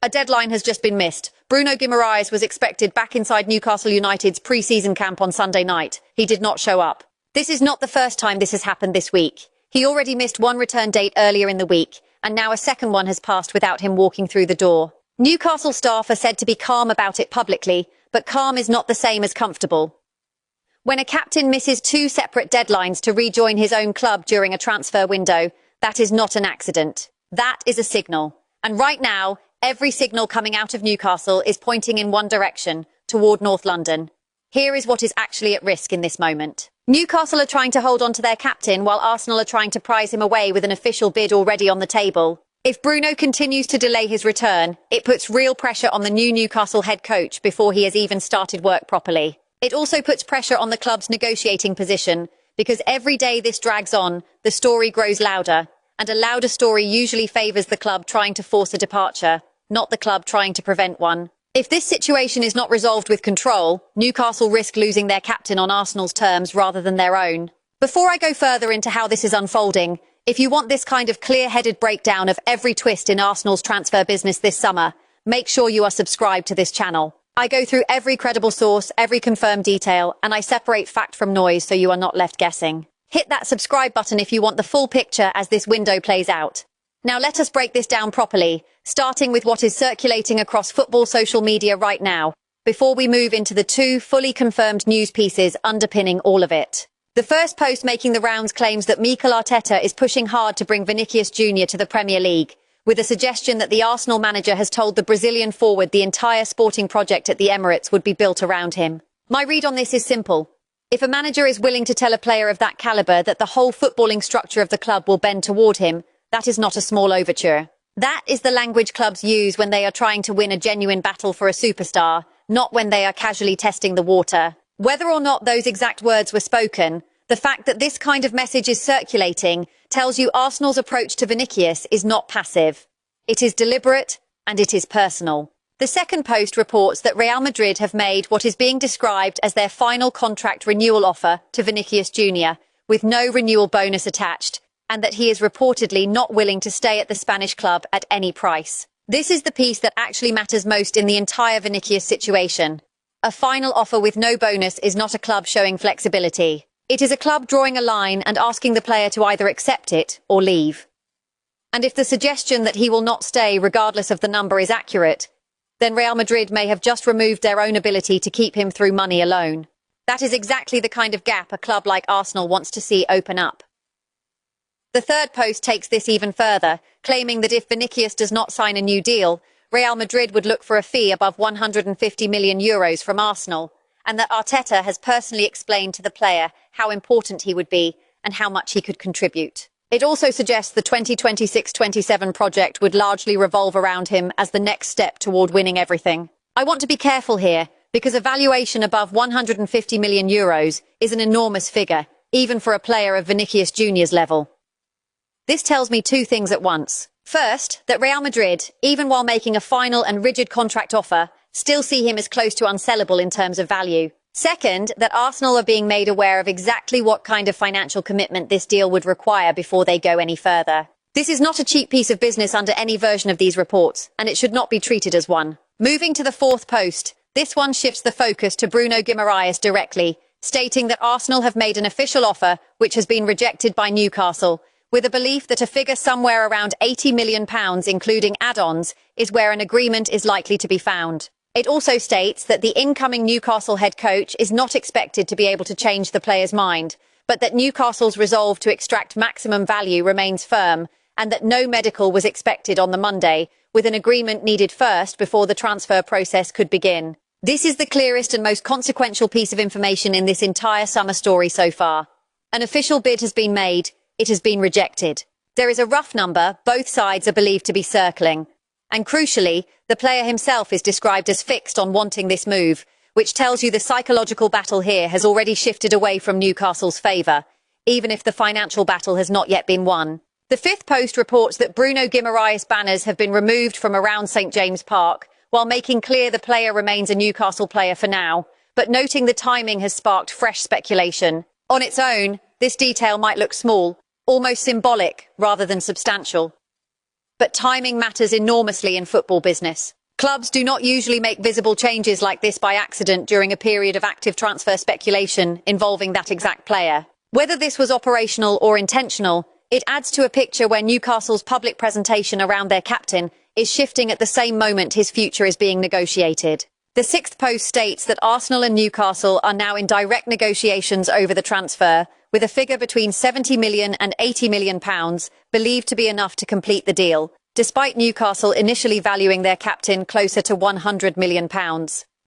A deadline has just been missed. Bruno Guimaraes was expected back inside Newcastle United's pre-season camp on Sunday night. He did not show up. This is not the first time this has happened this week. He already missed one return date earlier in the week, and now a second one has passed without him walking through the door. Newcastle staff are said to be calm about it publicly, but calm is not the same as comfortable. When a captain misses two separate deadlines to rejoin his own club during a transfer window, that is not an accident. That is a signal. And right now, every signal coming out of Newcastle is pointing in one direction, toward North London. Here is what is actually at risk in this moment. Newcastle are trying to hold on to their captain while Arsenal are trying to prize him away with an official bid already on the table. If Bruno continues to delay his return, it puts real pressure on the new Newcastle head coach before he has even started work properly. It also puts pressure on the club's negotiating position, because every day this drags on, the story grows louder, and a louder story usually favours the club trying to force a departure, not the club trying to prevent one. If this situation is not resolved with control, Newcastle risk losing their captain on Arsenal's terms rather than their own. Before I go further into how this is unfolding, if you want this kind of clear-headed breakdown of every twist in Arsenal's transfer business this summer, make sure you are subscribed to this channel. I go through every credible source, every confirmed detail, and I separate fact from noise so you are not left guessing. Hit that subscribe button if you want the full picture as this window plays out. Now let us break this down properly, starting with what is circulating across football social media right now, before we move into the two fully confirmed news pieces underpinning all of it. The first post making the rounds claims that Mikel Arteta is pushing hard to bring Vinicius Jr to the Premier League, with a suggestion that the Arsenal manager has told the Brazilian forward the entire sporting project at the Emirates would be built around him. My read on this is simple. If a manager is willing to tell a player of that calibre that the whole footballing structure of the club will bend toward him, that is not a small overture. That is the language clubs use when they are trying to win a genuine battle for a superstar, not when they are casually testing the water. Whether or not those exact words were spoken, the fact that this kind of message is circulating tells you Arsenal's approach to Vinicius is not passive. It is deliberate and it is personal. The second post reports that Real Madrid have made what is being described as their final contract renewal offer to Vinicius Jr, with no renewal bonus attached, and that he is reportedly not willing to stay at the Spanish club at any price. This is the piece that actually matters most in the entire Vinicius situation. A final offer with no bonus is not a club showing flexibility. It is a club drawing a line and asking the player to either accept it or leave. And if the suggestion that he will not stay regardless of the number is accurate, then Real Madrid may have just removed their own ability to keep him through money alone. That is exactly the kind of gap a club like Arsenal wants to see open up. The third post takes this even further, claiming that if Vinicius does not sign a new deal, Real Madrid would look for a fee above €150 million from Arsenal, and that Arteta has personally explained to the player how important he would be and how much he could contribute. It also suggests the 2026-27 project would largely revolve around him as the next step toward winning everything. I want to be careful here, because a valuation above €150 million is an enormous figure, even for a player of Vinicius Junior's level. This tells me two things at once. First, that Real Madrid, even while making a final and rigid contract offer, still see him as close to unsellable in terms of value. Second, that Arsenal are being made aware of exactly what kind of financial commitment this deal would require before they go any further. This is not a cheap piece of business under any version of these reports, and it should not be treated as one. Moving to the fourth post, this one shifts the focus to Bruno Guimaraes directly, stating that Arsenal have made an official offer which has been rejected by Newcastle, with a belief that a figure somewhere around £80 million, including add-ons, is where an agreement is likely to be found. It also states that the incoming Newcastle head coach is not expected to be able to change the player's mind, but that Newcastle's resolve to extract maximum value remains firm, and that no medical was expected on the Monday, with an agreement needed first before the transfer process could begin. This is the clearest and most consequential piece of information in this entire summer story so far. An official bid has been made. It has been rejected. There is a rough number both sides are believed to be circling. And crucially, the player himself is described as fixed on wanting this move, which tells you the psychological battle here has already shifted away from Newcastle's favour, even if the financial battle has not yet been won. The fifth post reports that Bruno Guimaraes banners have been removed from around St James Park, while making clear the player remains a Newcastle player for now, but noting the timing has sparked fresh speculation. On its own, this detail might look small, almost symbolic rather than substantial. But timing matters enormously in football business. Clubs do not usually make visible changes like this by accident during a period of active transfer speculation involving that exact player. Whether this was operational or intentional, it adds to a picture where Newcastle's public presentation around their captain is shifting at the same moment his future is being negotiated. The Sixth Post states that Arsenal and Newcastle are now in direct negotiations over the transfer, with a figure between £70 million and £80 million believed to be enough to complete the deal, despite Newcastle initially valuing their captain closer to £100 million.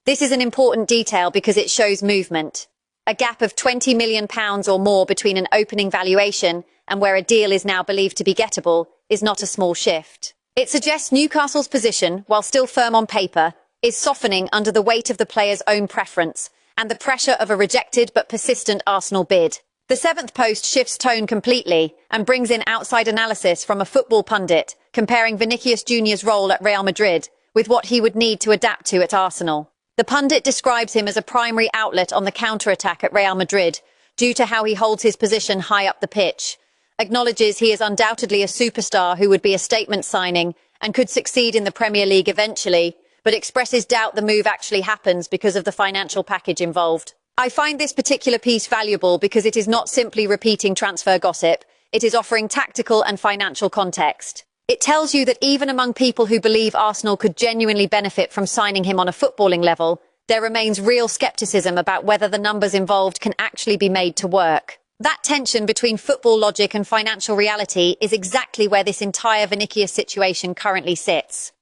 This is an important detail because it shows movement. A gap of £20 million or more between an opening valuation and where a deal is now believed to be gettable is not a small shift. It suggests Newcastle's position, while still firm on paper, is softening under the weight of the player's own preference and the pressure of a rejected but persistent Arsenal bid. The Seventh Post shifts tone completely and brings in outside analysis from a football pundit, comparing Vinicius Junior's role at Real Madrid with what he would need to adapt to at Arsenal. The pundit describes him as a primary outlet on the counter-attack at Real Madrid, due to how he holds his position high up the pitch, acknowledges he is undoubtedly a superstar who would be a statement signing and could succeed in the Premier League eventually, but expresses doubt the move actually happens because of the financial package involved. I find this particular piece valuable because it is not simply repeating transfer gossip, it is offering tactical and financial context. It tells you that even among people who believe Arsenal could genuinely benefit from signing him on a footballing level, there remains real skepticism about whether the numbers involved can actually be made to work. That tension between football logic and financial reality is exactly where this entire Vinicius situation currently sits.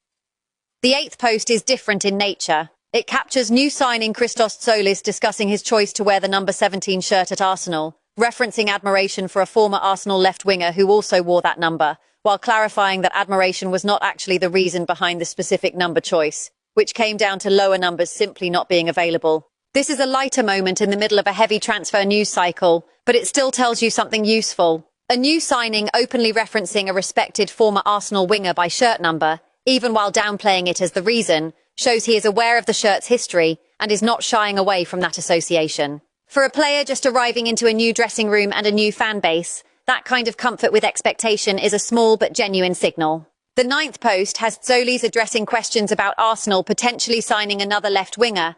The Eighth Post is different in nature. It captures new signing Christos Tzolis discussing his choice to wear the number 17 shirt at Arsenal, referencing admiration for a former Arsenal left winger who also wore that number, while clarifying that admiration was not actually the reason behind the specific number choice, which came down to lower numbers simply not being available. This is a lighter moment in the middle of a heavy transfer news cycle, but it still tells you something useful. A new signing openly referencing a respected former Arsenal winger by shirt number, even while downplaying it as the reason, shows he is aware of the shirt's history and is not shying away from that association. For a player just arriving into a new dressing room and a new fan base, that kind of comfort with expectation is a small but genuine signal. The Ninth Post has Tzolis addressing questions about Arsenal potentially signing another left winger,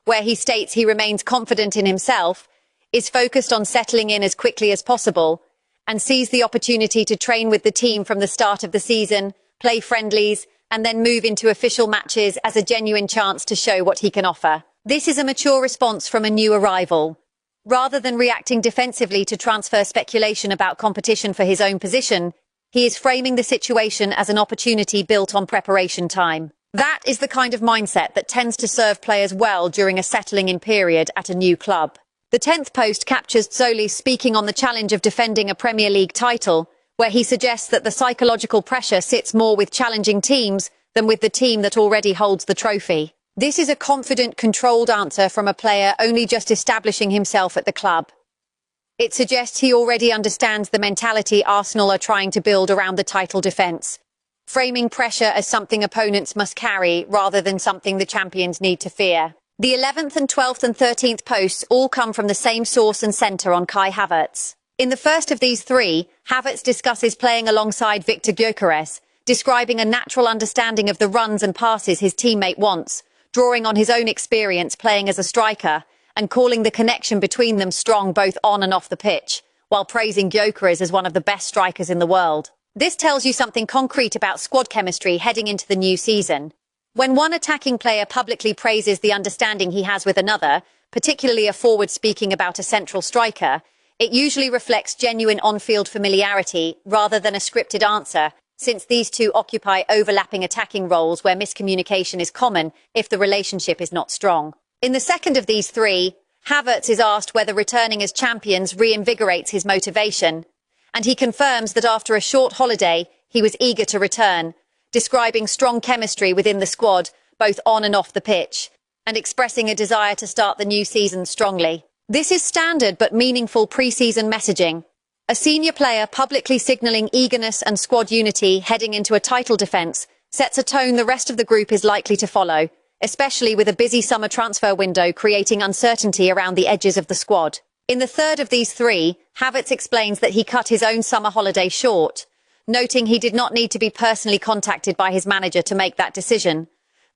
where he states he remains confident in himself, is focused on settling in as quickly as possible, and sees the opportunity to train with the team from the start of the season, play friendlies, and then move into official matches as a genuine chance to show what he can offer. This is a mature response from a new arrival. Rather than reacting defensively to transfer speculation about competition for his own position, he is framing the situation as an opportunity built on preparation time. That is the kind of mindset that tends to serve players well during a settling-in period at a new club. The 10th Post captures Tzolis speaking on the challenge of defending a Premier League title, where he suggests that the psychological pressure sits more with challenging teams than with the team that already holds the trophy. This is a confident, controlled answer from a player only just establishing himself at the club. It suggests he already understands the mentality Arsenal are trying to build around the title defence, framing pressure as something opponents must carry rather than something the champions need to fear. The 11th and 12th and 13th posts all come from the same source and centre on Kai Havertz. In the first of these three, Havertz discusses playing alongside Viktor Gyokeres, describing a natural understanding of the runs and passes his teammate wants, drawing on his own experience playing as a striker, and calling the connection between them strong both on and off the pitch, while praising Gyokeres as one of the best strikers in the world. This tells you something concrete about squad chemistry heading into the new season. When one attacking player publicly praises the understanding he has with another, particularly a forward speaking about a central striker, it usually reflects genuine on-field familiarity rather than a scripted answer, since these two occupy overlapping attacking roles where miscommunication is common if the relationship is not strong. In the second of these three, Havertz is asked whether returning as champions reinvigorates his motivation, and he confirms that after a short holiday, he was eager to return, describing strong chemistry within the squad, both on and off the pitch, and expressing a desire to start the new season strongly. This is standard but meaningful pre-season messaging. A senior player publicly signalling eagerness and squad unity heading into a title defence sets a tone the rest of the group is likely to follow, especially with a busy summer transfer window creating uncertainty around the edges of the squad. In the third of these three, Havertz explains that he cut his own summer holiday short, noting he did not need to be personally contacted by his manager to make that decision,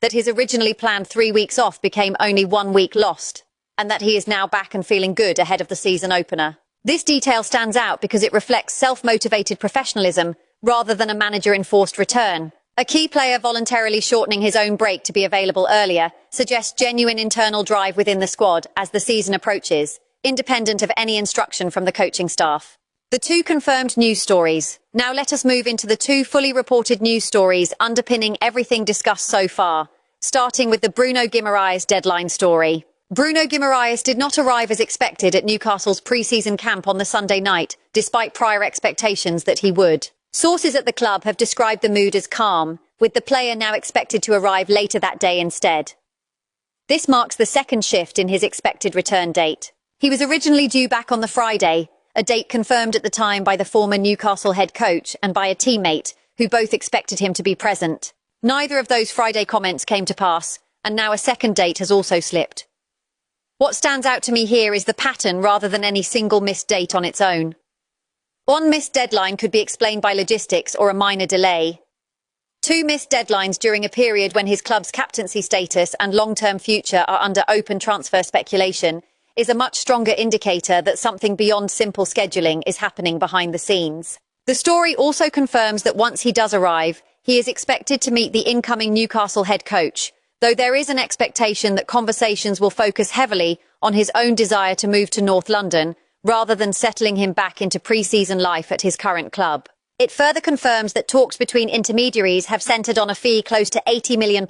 that his originally planned 3 weeks off became only 1 week lost, and that he is now back and feeling good ahead of the season opener. This detail stands out because it reflects self-motivated professionalism rather than a manager-enforced return. A key player voluntarily shortening his own break to be available earlier suggests genuine internal drive within the squad as the season approaches, independent of any instruction from the coaching staff. The two confirmed news stories. Now let us move into the two fully reported news stories underpinning everything discussed so far, starting with the Bruno Guimaraes deadline story. Bruno Guimaraes did not arrive as expected at Newcastle's pre-season camp on the Sunday night, despite prior expectations that he would. Sources at the club have described the mood as calm, with the player now expected to arrive later that day instead. This marks the second shift in his expected return date. He was originally due back on the Friday, a date confirmed at the time by the former Newcastle head coach and by a teammate, who both expected him to be present. Neither of those Friday comments came to pass, and now a second date has also slipped. What stands out to me here is the pattern rather than any single missed date on its own. One missed deadline could be explained by logistics or a minor delay. Two missed deadlines during a period when his club's captaincy status and long-term future are under open transfer speculation is a much stronger indicator that something beyond simple scheduling is happening behind the scenes. The story also confirms that once he does arrive, he is expected to meet the incoming Newcastle head coach, though there is an expectation that conversations will focus heavily on his own desire to move to North London, rather than settling him back into pre-season life at his current club. It further confirms that talks between intermediaries have centred on a fee close to £80 million,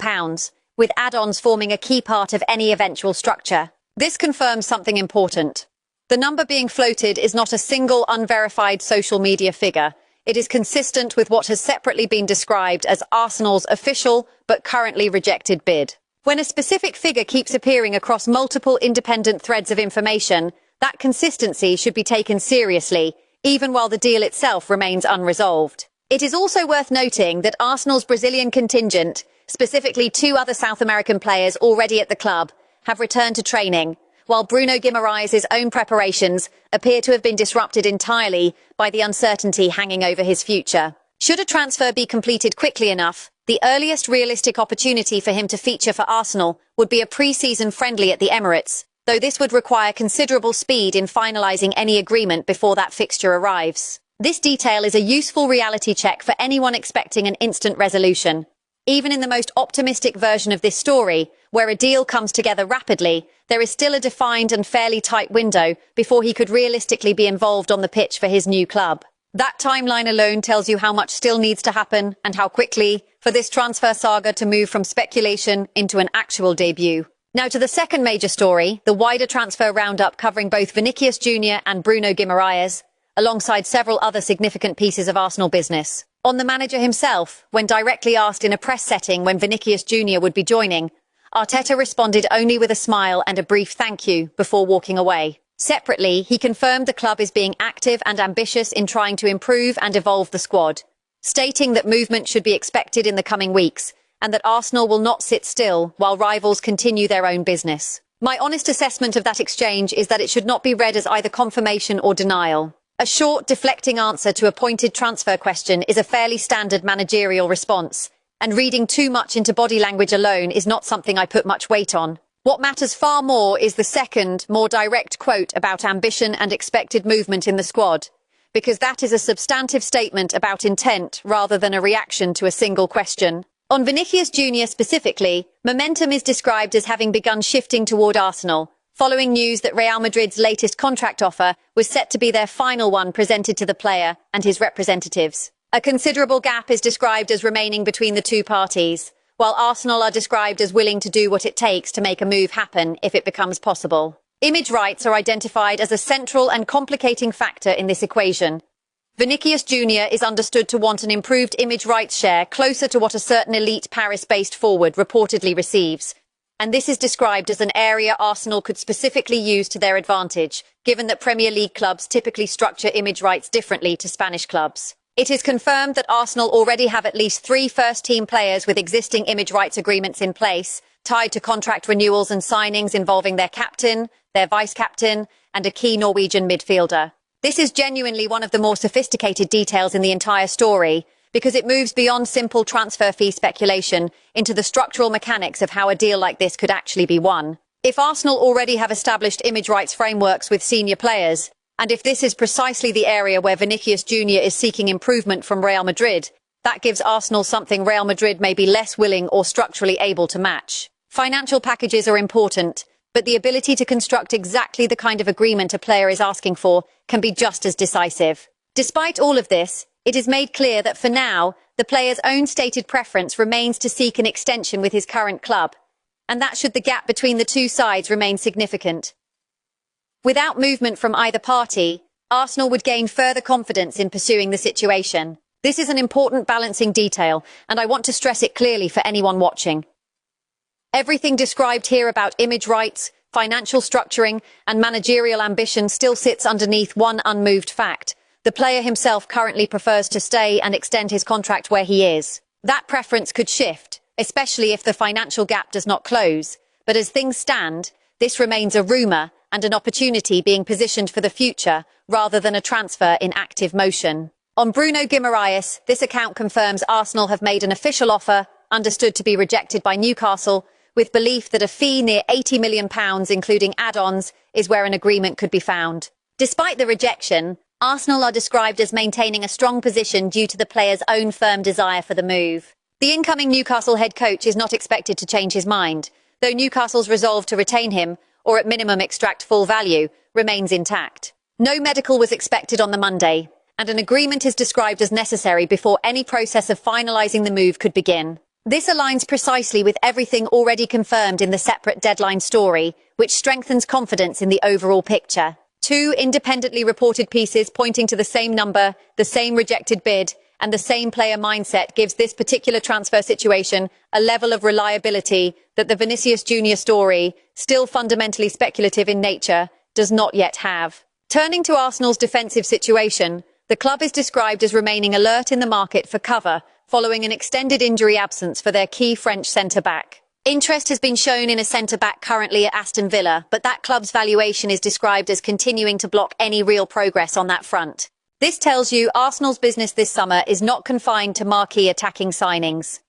with add-ons forming a key part of any eventual structure. This confirms something important. The number being floated is not a single unverified social media figure. It is consistent with what has separately been described as Arsenal's official but currently rejected bid. When a specific figure keeps appearing across multiple independent threads of information, that consistency should be taken seriously, even while the deal itself remains unresolved. It is also worth noting that Arsenal's Brazilian contingent, specifically 2 other South American players already at the club, have returned to training, while Bruno Guimaraes' own preparations appear to have been disrupted entirely by the uncertainty hanging over his future. Should a transfer be completed quickly enough, the earliest realistic opportunity for him to feature for Arsenal would be a pre-season friendly at the Emirates, though this would require considerable speed in finalising any agreement before that fixture arrives. This detail is a useful reality check for anyone expecting an instant resolution. Even in the most optimistic version of this story, where a deal comes together rapidly, there is still a defined and fairly tight window before he could realistically be involved on the pitch for his new club. That timeline alone tells you how much still needs to happen and how quickly for this transfer saga to move from speculation into an actual debut. Now to the second major story, the wider transfer roundup covering both Vinicius Jr. and Bruno Guimaraes, alongside several other significant pieces of Arsenal business. On the manager himself, when directly asked in a press setting when Vinicius Jr. would be joining, Arteta responded only with a smile and a brief thank you before walking away. Separately, he confirmed the club is being active and ambitious in trying to improve and evolve the squad, stating that movement should be expected in the coming weeks, and that Arsenal will not sit still while rivals continue their own business. My honest assessment of that exchange is that it should not be read as either confirmation or denial. A short, deflecting answer to a pointed transfer question is a fairly standard managerial response, and reading too much into body language alone is not something I put much weight on. What matters far more is the second, more direct quote about ambition and expected movement in the squad, because that is a substantive statement about intent rather than a reaction to a single question. On Vinicius Jr. specifically, momentum is described as having begun shifting toward Arsenal, following news that Real Madrid's latest contract offer was set to be their final one presented to the player and his representatives. A considerable gap is described as remaining between the two parties, while Arsenal are described as willing to do what it takes to make a move happen if it becomes possible. Image rights are identified as a central and complicating factor in this equation. Vinicius Jr. is understood to want an improved image rights share closer to what a certain elite Paris-based forward reportedly receives, and this is described as an area Arsenal could specifically use to their advantage, given that Premier League clubs typically structure image rights differently to Spanish clubs. It is confirmed that Arsenal already have at least 3 first-team players with existing image rights agreements in place, tied to contract renewals and signings involving their captain, their vice-captain, and a key Norwegian midfielder. This is genuinely one of the more sophisticated details in the entire story, because it moves beyond simple transfer fee speculation into the structural mechanics of how a deal like this could actually be won. If Arsenal already have established image rights frameworks with senior players, and if this is precisely the area where Vinicius Jr is seeking improvement from Real Madrid, that gives Arsenal something Real Madrid may be less willing or structurally able to match. Financial packages are important, but the ability to construct exactly the kind of agreement a player is asking for can be just as decisive. Despite all of this, it is made clear that for now, the player's own stated preference remains to seek an extension with his current club, and that should the gap between the two sides remain significant. Without movement from either party, Arsenal would gain further confidence in pursuing the situation. This is an important balancing detail, and I want to stress it clearly for anyone watching. Everything described here about image rights, financial structuring, and managerial ambition still sits underneath one unmoved fact. The player himself currently prefers to stay and extend his contract where he is. That preference could shift, especially if the financial gap does not close. But as things stand, this remains a rumour and an opportunity being positioned for the future rather than a transfer in active motion. On Bruno Guimaraes, this account confirms Arsenal have made an official offer, understood to be rejected by Newcastle, with belief that a fee near £80 million, including add-ons, is where an agreement could be found. Despite the rejection, Arsenal are described as maintaining a strong position due to the player's own firm desire for the move. The incoming Newcastle head coach is not expected to change his mind, though Newcastle's resolve to retain him, or at minimum extract full value, remains intact. No medical was expected on the Monday, and an agreement is described as necessary before any process of finalising the move could begin. This aligns precisely with everything already confirmed in the separate deadline story, which strengthens confidence in the overall picture. Two independently reported pieces pointing to the same number, the same rejected bid, and the same player mindset gives this particular transfer situation a level of reliability that the Vinicius Junior story, still fundamentally speculative in nature, does not yet have. Turning to Arsenal's defensive situation, the club is described as remaining alert in the market for cover following an extended injury absence for their key French centre-back. Interest has been shown in a centre-back currently at Aston Villa, but that club's valuation is described as continuing to block any real progress on that front. This tells you Arsenal's business this summer is not confined to marquee attacking signings.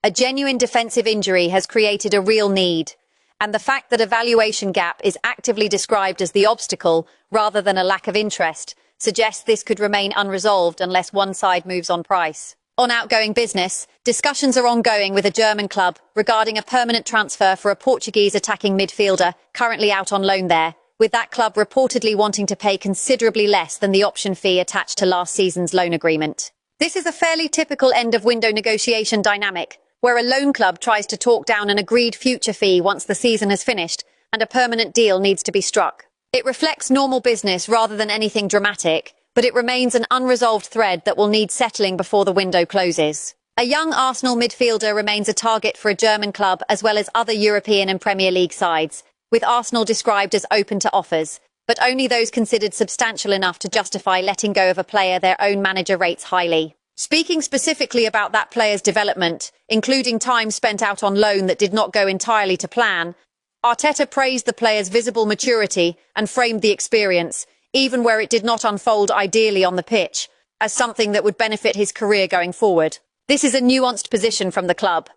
A genuine defensive injury has created a real need, and the fact that a valuation gap is actively described as the obstacle rather than a lack of interest suggests this could remain unresolved unless one side moves on price. On outgoing business, discussions are ongoing with a German club regarding a permanent transfer for a Portuguese attacking midfielder currently out on loan there, with that club reportedly wanting to pay considerably less than the option fee attached to last season's loan agreement. This is a fairly typical end-of-window negotiation dynamic, where a loan club tries to talk down an agreed future fee once the season has finished and a permanent deal needs to be struck. It reflects normal business rather than anything dramatic, but it remains an unresolved thread that will need settling before the window closes. A young Arsenal midfielder remains a target for a German club as well as other European and Premier League sides, with Arsenal described as open to offers, but only those considered substantial enough to justify letting go of a player their own manager rates highly. Speaking specifically about that player's development, including time spent out on loan that did not go entirely to plan, Arteta praised the player's visible maturity and framed the experience, even where it did not unfold ideally on the pitch, as something that would benefit his career going forward. This is a nuanced position from the club.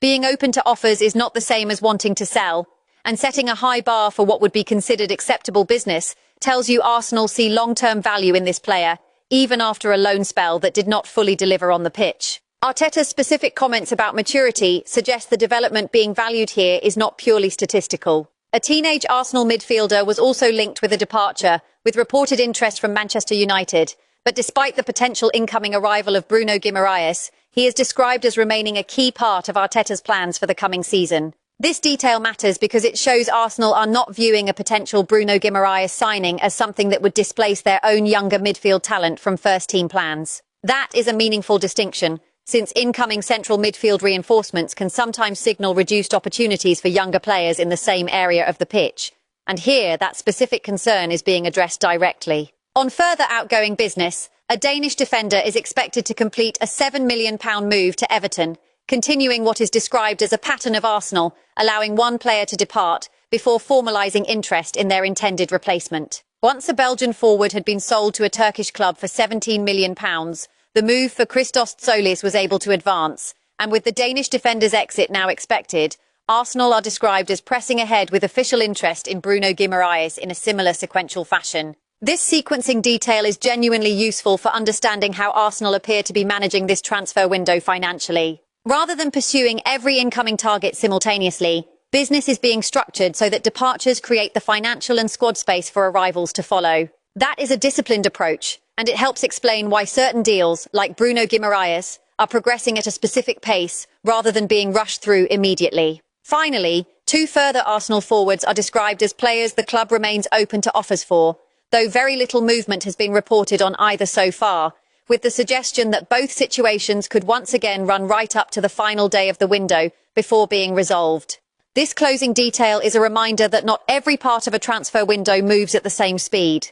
Being open to offers is not the same as wanting to sell, and setting a high bar for what would be considered acceptable business tells you Arsenal see long-term value in this player, even after a loan spell that did not fully deliver on the pitch. Arteta's specific comments about maturity suggest the development being valued here is not purely statistical. A teenage Arsenal midfielder was also linked with a departure, with reported interest from Manchester United, but despite the potential incoming arrival of Bruno Guimaraes, he is described as remaining a key part of Arteta's plans for the coming season. This detail matters because it shows Arsenal are not viewing a potential Bruno Guimaraes signing as something that would displace their own younger midfield talent from first-team plans. That is a meaningful distinction, since incoming central midfield reinforcements can sometimes signal reduced opportunities for younger players in the same area of the pitch. And here, that specific concern is being addressed directly. On further outgoing business, a Danish defender is expected to complete a £7 million move to Everton, continuing what is described as a pattern of Arsenal, allowing one player to depart before formalising interest in their intended replacement. Once a Belgian forward had been sold to a Turkish club for £17 million, the move for Christos Tzolis was able to advance, and with the Danish defender's exit now expected, Arsenal are described as pressing ahead with official interest in Bruno Guimaraes in a similar sequential fashion. This sequencing detail is genuinely useful for understanding how Arsenal appear to be managing this transfer window financially. Rather than pursuing every incoming target simultaneously, business is being structured so that departures create the financial and squad space for arrivals to follow. That is a disciplined approach, and it helps explain why certain deals, like Bruno Guimaraes, are progressing at a specific pace rather than being rushed through immediately. Finally, two further Arsenal forwards are described as players the club remains open to offers for, though very little movement has been reported on either so far, with the suggestion that both situations could once again run right up to the final day of the window before being resolved. This closing detail is a reminder that not every part of a transfer window moves at the same speed.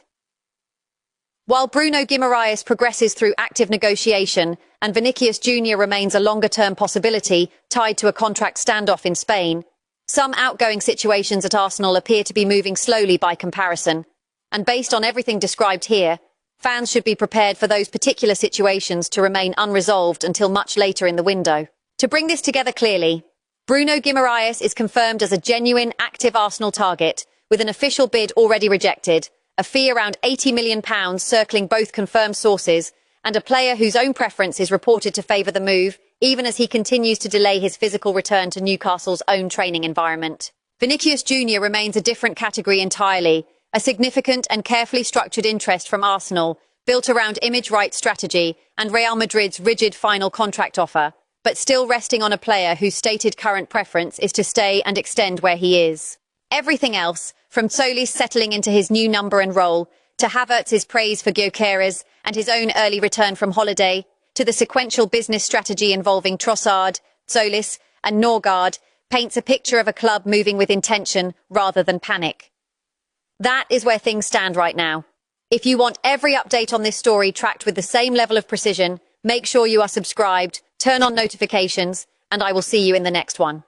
While Bruno Guimaraes progresses through active negotiation and Vinicius Junior remains a longer-term possibility tied to a contract standoff in Spain, some outgoing situations at Arsenal appear to be moving slowly by comparison. And based on everything described here, fans should be prepared for those particular situations to remain unresolved until much later in the window. To bring this together clearly, Bruno Guimaraes is confirmed as a genuine, active Arsenal target, with an official bid already rejected, a fee around £80 million circling both confirmed sources, and a player whose own preference is reported to favour the move, even as he continues to delay his physical return to Newcastle's own training environment. Vinicius Jr remains a different category entirely, a significant and carefully structured interest from Arsenal, built around image rights strategy and Real Madrid's rigid final contract offer, but still resting on a player whose stated current preference is to stay and extend where he is. Everything else, from Tzolis settling into his new number and role, to Havertz's praise for Gyokeres and his own early return from holiday, to the sequential business strategy involving Trossard, Tzolis and Norgard, paints a picture of a club moving with intention rather than panic. That is where things stand right now. If you want every update on this story tracked with the same level of precision, make sure you are subscribed, turn on notifications, and I will see you in the next one.